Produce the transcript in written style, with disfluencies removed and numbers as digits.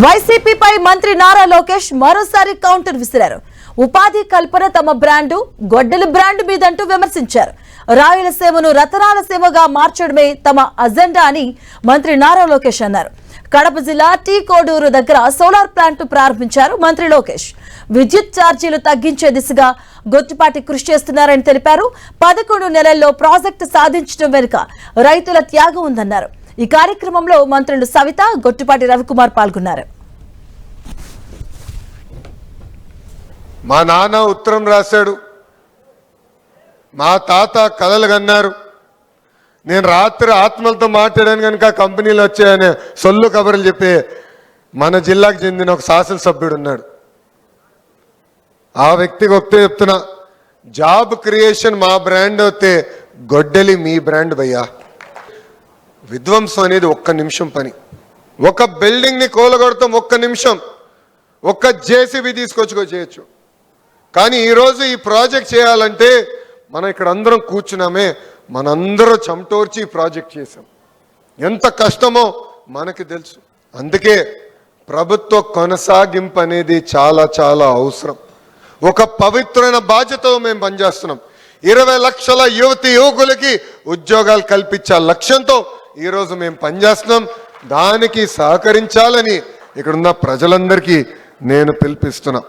వైసీపీపై మంత్రి నారా లోకేష్ మరోసారి కౌంటర్ విసిరారు. ఉపాధి కల్పన తమ బ్రాండు గొడ్డలి బ్రాండ్ మీదంటూ విమర్శించారు. రాయలసీమను రతనాలసీమగా మార్చడమే తమ అజెండా అని మంత్రి నారా లోకేష్ అన్నారు. కడప జిల్లా టీ కోడూరు దగ్గర సోలార్ ప్లాంట్ ప్రారంభించారు మంత్రి లోకేష్. విద్యుత్ ఛార్జీలు తగ్గించే దిశగా గొట్టిపాటి కృషి చేస్తున్నారని తెలిపారు. 11 నెలల్లో ప్రాజెక్టు సాధించడం వెనుక రైతుల త్యాగం ఉందన్నారు. ఈ కార్యక్రమంలో మంత్రులు సవిత, గొట్టిపాటి రవికుమార్ పాల్గొన్నారు. మా నాన్న ఉత్తరం రాశాడు, మా తాత కలలు కన్నారు, నేను రాత్రి ఆత్మలతో మాట్లాడాను కనుక కంపెనీలు వచ్చాయనే సొల్లు కబుర్లు చెప్పే మన జిల్లాకు చెందిన ఒక శాసనసభ్యుడు ఉన్నాడు. ఆ వ్యక్తికి ఒకటే చెప్తున్నా, జాబ్ క్రియేషన్ మా బ్రాండ్ అయితే గొడ్డలి మీ బ్రాండ్ భయ్యా. విధ్వంసం అనేది ఒక్క నిమిషం పని. ఒక బిల్డింగ్ని కూలగొడతాం ఒక్క నిమిషం, ఒక్క జేసీబీ తీసుకొచ్చుకో చేయొచ్చు. కానీ ఈరోజు ఈ ప్రాజెక్ట్ చేయాలంటే మనం ఇక్కడ అందరం కూర్చున్నామే, మనందరూ చెమటోర్చి ఈ ప్రాజెక్ట్ చేసాం. ఎంత కష్టమో మనకి తెలుసు. అందుకే ప్రభుత్వ కొనసాగింపు అనేది చాలా చాలా అవసరం. ఒక పవిత్రమైన బాధ్యతతో మేము పనిచేస్తున్నాం. 20 లక్షల యువతి యువకులకి ఉద్యోగాలు కల్పించే లక్ష్యంతో ఈరోజు మేము పనిచేస్తున్నాం. దానికి సహకరించాలని ఇక్కడున్న ప్రజలందరికీ నేను పిలిపిస్తున్నా.